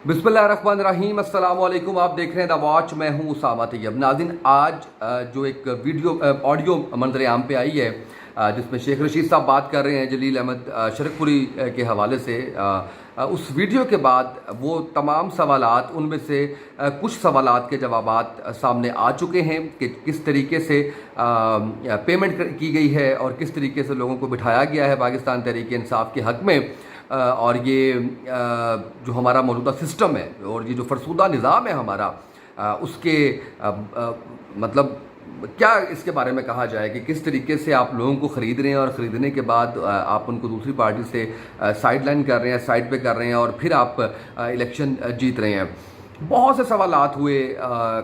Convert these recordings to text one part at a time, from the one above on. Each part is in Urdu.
بسم اللہ الرحمن الرحیم، السلام علیکم۔ آپ دیکھ رہے ہیں دا واچ، میں ہوں اسامہ طیب۔ ناظرین، آج جو ایک آڈیو منظر عام پہ آئی ہے جس میں شیخ رشید صاحب بات کر رہے ہیں جلیل احمد شرک پوری کے حوالے سے، اس ویڈیو کے بعد وہ تمام سوالات، ان میں سے کچھ سوالات کے جوابات سامنے آ چکے ہیں کہ کس طریقے سے پیمنٹ کی گئی ہے اور کس طریقے سے لوگوں کو بٹھایا گیا ہے پاکستان تحریک انصاف کے حق میں، اور یہ جو ہمارا موجودہ سسٹم ہے اور یہ جو فرسودہ نظام ہے ہمارا، اس کے مطلب کیا اس کے بارے میں کہا جائے کہ کس طریقے سے آپ لوگوں کو خرید رہے ہیں اور خریدنے کے بعد آپ ان کو دوسری پارٹی سے سائیڈ لائن کر رہے ہیں، سائیڈ پہ کر رہے ہیں اور پھر آپ الیکشن جیت رہے ہیں۔ بہت سے سوالات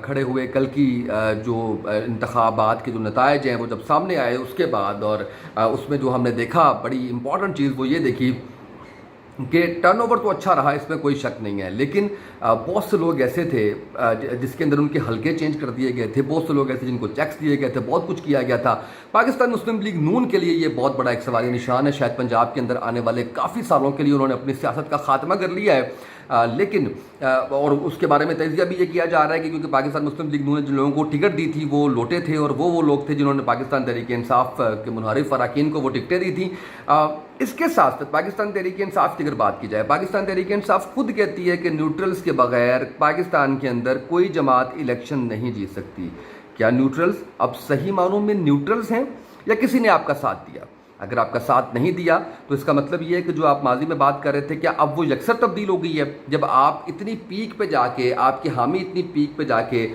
کھڑے ہوئے کل کی جو انتخابات کے جو نتائج ہیں وہ جب سامنے آئے اس کے بعد، اور اس میں جو ہم نے دیکھا بڑی امپورٹنٹ چیز وہ یہ دیکھی کہ ٹرن اوور تو اچھا رہا، اس میں کوئی شک نہیں ہے، لیکن بہت سے لوگ ایسے تھے جس کے اندر ان کے حلقے چینج کر دیے گئے تھے، بہت سے لوگ ایسے جن کو چیکس دیے گئے تھے، بہت کچھ کیا گیا تھا۔ پاکستان مسلم لیگ نون کے لیے یہ بہت بڑا ایک سوالیہ نشان ہے۔ شاید پنجاب کے اندر آنے والے کافی سالوں کے لیے انہوں نے اپنی سیاست کا خاتمہ کر لیا ہے، لیکن اور اس کے بارے میں تجزیہ بھی یہ کیا جا رہا ہے کہ کیونکہ پاکستان مسلم لیگ نون نے جن لوگوں کو ٹکٹ دی تھی وہ لوٹے تھے، اور وہ لوگ تھے جنہوں نے پاکستان تحریک انصاف کے منحرف اراکین کو وہ ٹکٹیں دی تھیں۔ اس کے ساتھ پاکستان تحریک انصاف کی اگر بات کی جائے، پاکستان تحریک انصاف خود کہتی ہے کہ نیوٹرلز کے بغیر پاکستان کے اندر کوئی جماعت الیکشن نہیں جیت سکتی۔ کیا نیوٹرلز اب صحیح معنوں میں نیوٹرلز ہیں یا کسی نے آپ کا ساتھ دیا؟ اگر آپ کا ساتھ نہیں دیا تو اس کا مطلب یہ ہے کہ جو آپ ماضی میں بات کر رہے تھے کیا اب وہ یکسر تبدیل ہو گئی ہے؟ جب آپ اتنی پیک پہ جا کے، آپ کے حامی اتنی پیک پہ جا کے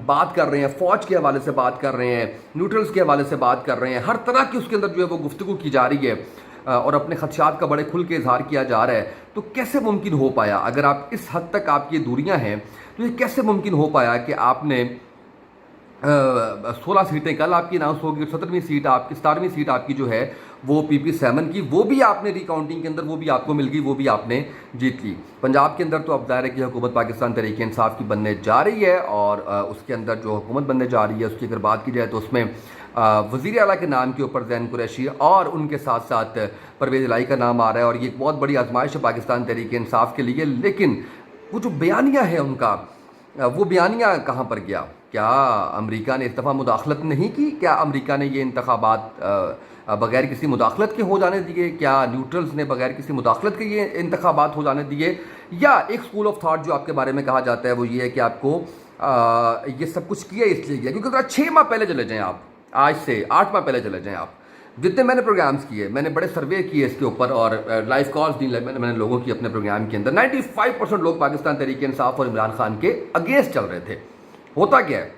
بات کر رہے ہیں، فوج کے حوالے سے بات کر رہے ہیں، نیوٹرلز کے حوالے سے بات کر رہے ہیں، ہر طرح کی اس کے اندر جو ہے وہ گفتگو کی جا رہی ہے اور اپنے خدشات کا بڑے کھل کے اظہار کیا جا رہا ہے، تو کیسے ممکن ہو پایا؟ اگر آپ اس حد تک آپ کی دوریاں ہیں تو یہ کیسے ممکن ہو پایا کہ آپ نے 16 سیٹیں کل آپ کی اناؤنس ہوگی، 17ویں سیٹ آپ کی، 17ویں سیٹ آپ کی جو ہے وہ PP7 کی، وہ بھی آپ نے ری کاؤنٹنگ کے اندر وہ بھی آپ کو مل گئی، وہ بھی آپ نے جیت لی۔ پنجاب کے اندر تو اب ظاہر ہے کہ حکومت پاکستان تحریک انصاف کی بننے جا رہی ہے، اور اس کے اندر جو حکومت بننے جا رہی ہے اس کی اگر بات کی جائے تو اس میں وزیر اعلیٰ کے نام کے اوپر زین قریشی اور ان کے ساتھ ساتھ پرویز الہی کا نام آ رہا ہے، اور یہ ایک بہت بڑی آزمائش ہے پاکستان تحریک انصاف کے لیے۔ لیکن وہ جو بیانیہ ہے ان کا، وہ بیانیہ کہاں پر گیا؟ کیا امریکہ نے اس دفعہ مداخلت نہیں کی؟ کیا امریکہ نے یہ انتخابات بغیر کسی مداخلت کے ہو جانے دیے؟ کیا نیوٹرلز نے بغیر کسی مداخلت کے یہ انتخابات ہو جانے دیے؟ یا ایک اسکول آف تھاٹ جو آپ کے بارے میں کہا جاتا ہے وہ یہ ہے کہ آپ کو یہ سب کچھ کیا اس لیے کیا کیونکہ ذرا 6 ماہ پہلے چلے جائیں، آپ آج سے 8 ماہ پہلے چلے جائیں، آپ جتنے میں نے پروگرامز کیے، میں نے بڑے سروے کیے اس کے اوپر اور لائیو کالز دی میں نے لوگوں کی اپنے پروگرام کے اندر، 95% لوگ پاکستان تحریک انصاف اور عمران خان کے اگینسٹ چل رہے تھے۔ ہوتا کیا ہے؟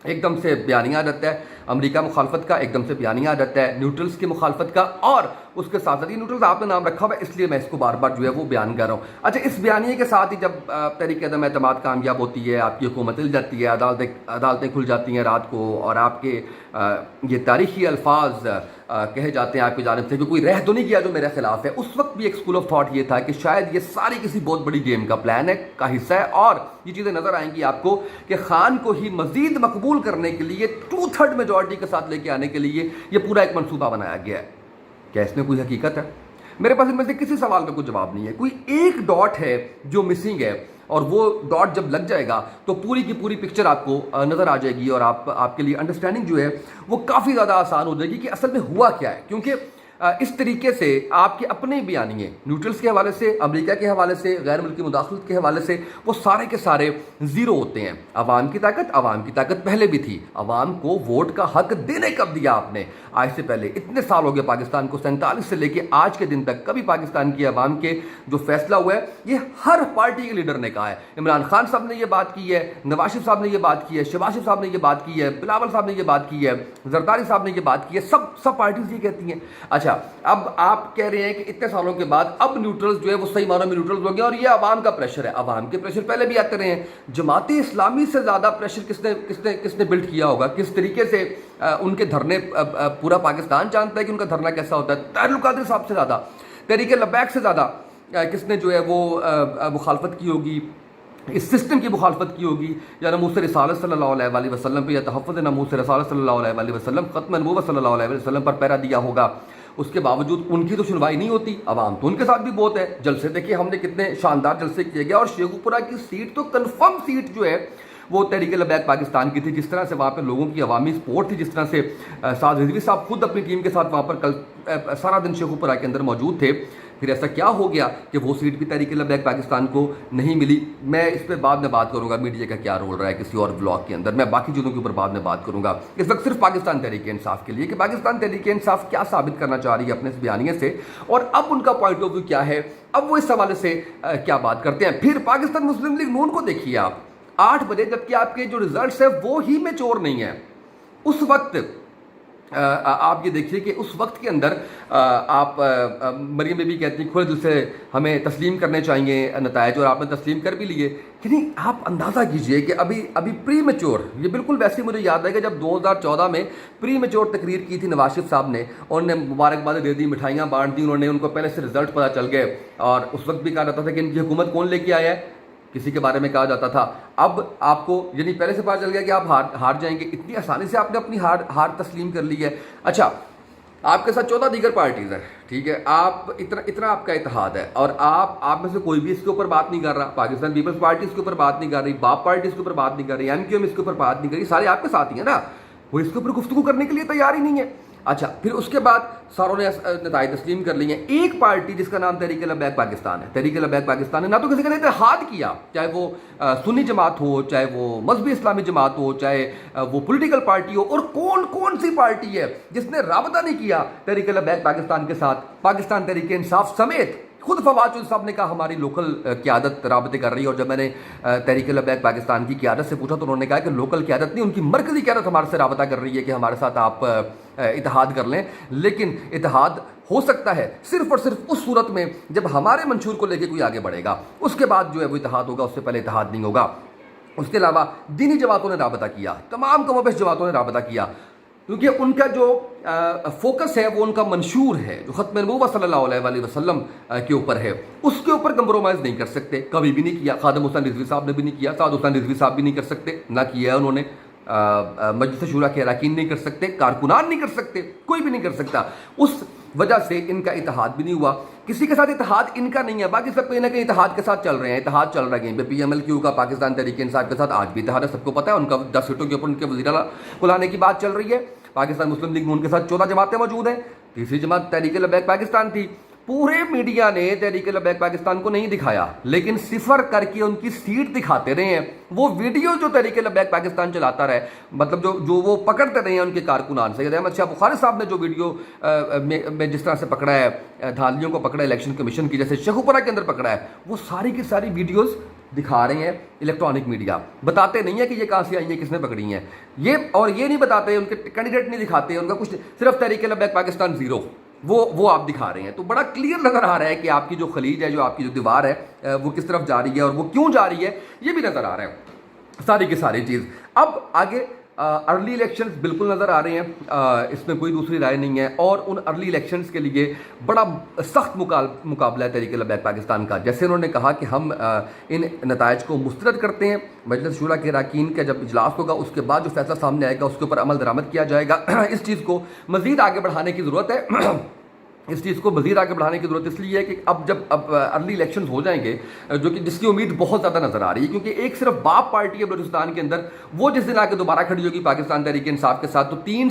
ایک دم سے بیانیہ آ جاتا ہے امریکہ مخالفت کا، ایک دم سے بیانیہ آ جاتا ہے نیوٹرلز کی مخالفت کا، اور اس کے ساتھ ساتھ یہ نیوٹرلز آپ نے نام رکھا ہوا ہے اس لیے میں اس کو بار بار جو ہے وہ بیان کر رہا ہوں۔ اچھا، اس بیانیے کے ساتھ ہی جب تحریک عدم اعتماد کامیاب ہوتی ہے، آپ کی حکومت ہل جاتی ہے، عدالتیں کھل جاتی ہیں رات کو، اور آپ کے یہ تاریخی الفاظ کہے جاتے ہیں آپ کی جانب سے کہ کوئی رہ تو نہیں کیا جو میرے خلاف ہے، اس وقت بھی ایک اسکول آف تھاٹ یہ تھا کہ شاید یہ ساری کسی بہت بڑی گیم کا پلان ہے، کا حصہ ہے، اور یہ چیزیں نظر آئیں گی آپ کو کہ خان کو ہی مزید مقبول کرنے کے لیے 2/3 میجورٹی کے ساتھ لے کے آنے کے لیے یہ پورا ایک منصوبہ بنایا گیا ہے۔ کیا اس میں کوئی حقیقت ہے؟ میرے پاس ان میں سے کسی سوال کا کوئی جواب نہیں ہے۔ کوئی ایک ڈاٹ ہے جو مسنگ ہے، اور وہ ڈاٹ جب لگ جائے گا تو پوری کی پوری پکچر آپ کو نظر آ جائے گی، اور آپ کے لیے انڈرسٹینڈنگ جو ہے وہ کافی زیادہ آسان ہو جائے گی کہ اصل میں ہوا کیا ہے۔ کیونکہ اس طریقے سے آپ کے اپنے بیانیے نیوٹرلز کے حوالے سے، امریکہ کے حوالے سے، غیر ملکی مداخلت کے حوالے سے، وہ سارے کے سارے زیرو ہوتے ہیں۔ عوام کی طاقت پہلے بھی تھی، عوام کو ووٹ کا حق دینے کب دیا آپ نے؟ آج سے پہلے اتنے سال ہو گئے پاکستان کو، 47 سے لے کے آج کے دن تک کبھی پاکستان کی عوام کے جو فیصلہ ہوا ہے یہ ہر پارٹی کے لیڈر نے کہا ہے۔ عمران خان صاحب نے یہ بات کی ہے، نواز شریف صاحب نے یہ بات کی ہے، شہباز شریف صاحب نے یہ بات کی ہے، بلاول صاحب نے یہ بات کی ہے، زرداری صاحب نے یہ بات کی ہے، سب پارٹیز یہ کہتی ہیں۔ اچھا، اب آپ کہہ رہے ہیں کہ اتنے سالوں کے بعد اب نیوٹرلز جو ہے وہ صحیح معنوں میں نیوٹرلز ہو گئے، اور یہ عوام کا پریشر ہے۔ عوام کے پریشر پہلے بھی آتے رہے ہیں۔ جماعت اسلامی سے زیادہ پریشر کس نے بلڈ کیا ہوگا؟ کس طریقے سے ان کے دھرنے پورا پاکستان جانتا ہے کہ ان کا دھرنا کیسا ہوتا ہے۔ طاہر القادری صاحب سے زیادہ، تحریک لبیک سے زیادہ کس نے جو ہے وہ مخالفت کی ہوگی، اس سسٹم کی مخالفت کی ہوگی، یا ناموس رسالت صلی اللہ علیہ وآلہ وسلم پہ، یا تحفظ ناموس رسالت صلی اللہ علیہ وآلہ وسلم، ختم نبوت صلی اللہ علیہ وسلم پر پہرا دیا ہوگا۔ اس کے باوجود ان کی تو سنوائی نہیں ہوتی. عوام تو ان کے ساتھ بھی بہت ہے. جلسے دیکھیے ہم نے کتنے شاندار جلسے کیے گئے, اور شیخو پورہ کی سیٹ تو کنفرم سیٹ جو ہے وہ تحریک لبیک پاکستان کی تھی. جس طرح سے وہاں پہ لوگوں کی عوامی سپورٹ تھی, جس طرح سے سعد رضوی صاحب خود اپنی ٹیم کے ساتھ وہاں پر کل سارا دن شیخو پورہ کے اندر موجود تھے, پھر ایسا کیا ہو گیا کہ وہ سیٹ بھی تحریک لبیک پاکستان کو نہیں ملی. میں اس پہ بعد میں بات کروں گا میڈیا کا کیا رول رہا ہے کسی اور بلاگ کے اندر, میں باقی چیزوں کے اوپر بعد میں بات کروں گا. اس وقت صرف پاکستان تحریک انصاف کے لیے کہ پاکستان تحریک انصاف کیا ثابت کرنا چاہ رہی ہے اپنے اس بیانیے سے, اور اب ان کا پوائنٹ آف ویو کیا ہے, اب وہ اس حوالے سے کیا بات کرتے ہیں. پھر پاکستان مسلم لیگ نون کو دیکھیے آپ 8 بجے, جبکہ آپ کے جو ریزلٹس ہیں وہ ہی میچور نہیں ہیں. اس وقت آپ یہ دیکھیے کہ اس وقت کے اندر آپ مریم بی بی کہتی ہیں کھلے دل سے ہمیں تسلیم کرنے چاہیے نتائج, اور آپ نے تسلیم کر بھی لیے. یعنی آپ اندازہ کیجئے کہ ابھی پری میچور, یہ بالکل ویسے مجھے یاد ہے کہ جب 2014 میں پری میچور تقریر کی تھی نواز شریف صاحب نے, اور انہوں نے مبارکباد دے دی, مٹھائیاں بانٹ دی, انہوں نے ان کو پہلے سے رزلٹ پتہ چل گئے, اور اس وقت بھی کہا جاتا تھا کہ ان کی حکومت کون لے کے آیا ہے, کسی کے بارے میں کہا جاتا تھا. اب آپ کو یعنی پہلے سے پتہ چل گیا کہ آپ ہار جائیں گے, اتنی آسانی سے آپ نے اپنی ہار تسلیم کر لی ہے. اچھا, آپ کے ساتھ 14 دیگر پارٹیز ہیں, ٹھیک ہے, آپ اتنا آپ کا اتحاد ہے, اور آپ میں سے کوئی بھی اس کے اوپر بات نہیں کر رہا. پاکستان پیپلز پارٹی اس کے اوپر بات نہیں کر رہی, باپ پارٹی اس کے اوپر بات نہیں کر رہی, ایم کیو ایم اس کے اوپر بات نہیں کر رہی, سارے آپ کے ساتھ ہی ہیں نا, وہ اس کے اوپر گفتگو کرنے کے لیے تیار ہی نہیں ہے. اچھا, پھر اس کے بعد ساروں نے نتائج تسلیم کر لی ہیں. ایک پارٹی جس کا نام تحریک لبیک پاکستان ہے, تحریک لبیک پاکستان نے نہ تو کسی کا اتحاد کیا, چاہے وہ سنی جماعت ہو, چاہے وہ مذہبی اسلامی جماعت ہو, چاہے وہ پولیٹیکل پارٹی ہو, اور کون سی پارٹی ہے جس نے رابطہ نہیں کیا تحریک لبیک پاکستان کے ساتھ. پاکستان تحریک انصاف سمیت خود فواد چودھری صاحب نے کہا ہماری لوکل قیادت رابطے کر رہی ہے, اور جب میں نے تحریک لبیک پاکستان کی قیادت سے پوچھا تو انہوں نے کہا کہ لوکل قیادت نہیں, ان کی مرکزی قیادت ہمارے سے رابطہ کر رہی ہے کہ ہمارے ساتھ آپ اتحاد کر لیں. لیکن اتحاد ہو سکتا ہے صرف اور صرف اس صورت میں جب ہمارے منشور کو لے کے کوئی آگے بڑھے گا, اس کے بعد جو ہے وہ اتحاد ہوگا, اس سے پہلے اتحاد نہیں ہوگا. اس کے علاوہ دینی جماعتوں نے رابطہ کیا, تمام کم و بیش جماعتوں نے رابطہ کیا, کیونکہ ان کا جو فوکس ہے وہ ان کا منشور ہے جو ختم نبوت صلی اللہ علیہ وآلہ وسلم کے اوپر ہے, اس کے اوپر کمپرومائز نہیں کر سکتے, کبھی بھی نہیں کیا. خادم حسین رضوی صاحب نے بھی نہیں کیا, سعد حسین رضوی صاحب بھی نہیں کر سکتے, نہ کیا ہے انہوں نے, مجلس شورا کے اراکین نہیں کر سکتے, کارکنان نہیں کر سکتے, کوئی بھی نہیں کر سکتا. اس وجہ سے ان کا اتحاد بھی نہیں ہوا, کسی کے ساتھ اتحاد ان کا نہیں ہے. باقی سب کہیں نہ کہیں اتحاد کے ساتھ چل رہے ہیں, اتحاد چل رہا ہے کہیں پہ. پی ایم ایل کیو کا پاکستان تحریک انصاف کے ساتھ آج بھی اتحاد ہے, سب کو پتہ ہے. ان کا 10 سیٹوں کے اوپر ان کے وزیر اعلیٰ کو لانے کی بات چل رہی ہے. پاکستان مسلم لیگ نون کے ساتھ 14 جماعتیں موجود ہیں, تیسری جماعت تحریک لبیک پاکستان تھی. پورے میڈیا نے تحریک لبیک پاکستان کو نہیں دکھایا, لیکن صفر کر کے ان کی سیٹ دکھاتے رہے ہیں. وہ ویڈیو جو تحریک لبیک پاکستان چلاتا رہے, مطلب جو وہ پکڑتے رہے ہیں ان کے کارکنان. سید احمد شاہ بخاری صاحب نے جو ویڈیو میں جس طرح سے پکڑا ہے, دھاندلیوں کو پکڑا ہے الیکشن کمیشن کی, جیسے شیخو پورہ کے اندر پکڑا ہے, وہ ساری کی ساری ویڈیوز دکھا رہے ہیں الیکٹرانک میڈیا. بتاتے نہیں ہے کہ یہ کہاں سے آئی ہیں, کس نے پکڑی ہیں, اور یہ نہیں بتاتے, ان کے کینڈیڈیٹ نہیں دکھاتے, ان کا کچھ, صرف تحریک لبیک پاکستان 0 وہ آپ دکھا رہے ہیں. تو بڑا کلیئر نظر آ رہا ہے کہ آپ کی جو خلیج ہے, جو آپ کی جو دیوار ہے, وہ کس طرف جا رہی ہے, اور وہ کیوں جا رہی ہے, یہ بھی نظر آ رہا ہے ساری کی ساری چیز. اب آگے ارلی الیکشنز بالکل نظر آ رہے ہیں, اس میں کوئی دوسری رائے نہیں ہے, اور ان ارلی الیکشنز کے لیے بڑا سخت مقابلہ ہے تحریک لبیک پاکستان کا. جیسے انہوں نے کہا کہ ہم ان نتائج کو مسترد کرتے ہیں, مجلس شورا کے اراکین کا جب اجلاس ہوگا اس کے بعد جو فیصلہ سامنے آئے گا اس کے اوپر عمل درآمد کیا جائے گا. اس چیز کو مزید آگے بڑھانے کی ضرورت ہے. اس چیز کو مزید آگے بڑھانے کی ضرورت اس لیے ہے کہ اب ارلی الیکشنز ہو جائیں گے, جو کہ جس کی امید بہت زیادہ نظر آ رہی ہے, کیونکہ ایک صرف باپ پارٹی ہے بلوچستان کے اندر, وہ جس دن آ کے دوبارہ کھڑی ہوگی پاکستان تحریک انصاف کے ساتھ, تو 3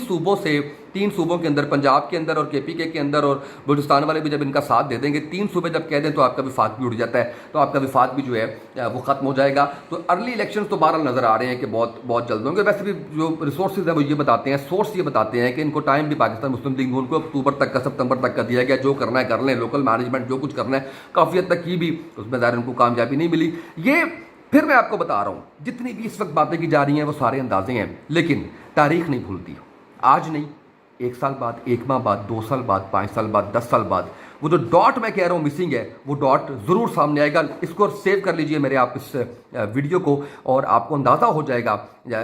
صوبوں کے اندر, پنجاب کے اندر اور کے پی کے اندر, اور بلوچستان والے بھی جب ان کا ساتھ دے دیں گے, 3 صوبے جب کہہ دیں تو آپ کا وفاق بھی اڑ جاتا ہے, تو آپ کا وفاق بھی جو ہے وہ ختم ہو جائے گا. تو ارلی الیکشنز تو بہرحال نظر آ رہے ہیں کہ بہت جلد ہوں گے. ویسے بھی جو ریسورسز ہیں وہ یہ بتاتے ہیں, سورس یہ بتاتے ہیں کہ ان کو ٹائم بھی پاکستان مسلم لیگ نون کو اکتوبر تک کا, سپتمبر تک کا دیا گیا, جو کرنا ہے کر لیں, لوکل مینجمنٹ جو کچھ کرنا ہے کافی حد تک کی بھی, اس میں ظاہر ان کو کامیابی نہیں ملی. یہ پھر میں آپ کو بتا رہا ہوں, جتنی بھی اس وقت باتیں کی جا رہی ہیں وہ سارے اندازے ہیں, لیکن تاریخ نہیں بھولتی. آج نہیں, 1 سال بعد, 1 ماہ بعد, 2 سال بعد, 5 سال بعد, 10 سال بعد, وہ جو ڈاٹ میں کہہ رہا ہوں مسنگ ہے, وہ ڈاٹ ضرور سامنے آئے گا. اس کو سیو کر لیجئے میرے آپ اس ویڈیو کو, اور آپ کو اندازہ ہو جائے گا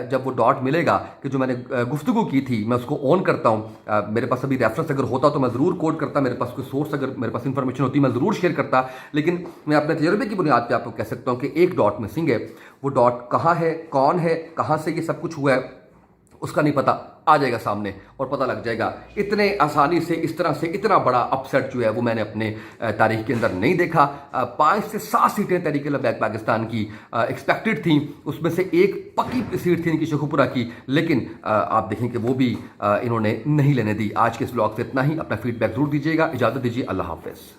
جب وہ ڈاٹ ملے گا کہ جو میں نے گفتگو کی تھی میں اس کو آن کرتا ہوں. میرے پاس ابھی ریفرنس اگر ہوتا تو میں ضرور کوٹ کرتا, میرے پاس کوئی سورس اگر میرے پاس انفارمیشن ہوتی میں ضرور شیئر کرتا, لیکن میں اپنے تجربے کی بنیاد پہ آپ کو کہہ سکتا ہوں کہ ایک ڈاٹ مسنگ ہے. وہ ڈاٹ کہاں ہے, کون ہے, کہاں سے یہ سب کچھ ہوا ہے, اس کا نہیں پتہ، آ جائے گا سامنے اور پتہ لگ جائے گا۔ اتنے آسانی سے اس طرح سے اتنا بڑا اپ سیٹ جو ہے وہ میں نے اپنے تاریخ کے اندر نہیں دیکھا۔ 5 سے 7 سیٹیں تحریک لبیک پاکستان کی ایکسپیکٹڈ تھیں، اس میں سے ایک پکی سیٹ تھی ان کی شیخوپورہ کی، لیکن آپ دیکھیں کہ وہ بھی انہوں نے نہیں لینے دی۔ آج کے اس بلاگ سے اتنا ہی، اپنا فیڈ بیک ضرور دیجیے گا، اجازت دیجیے، اللہ حافظ۔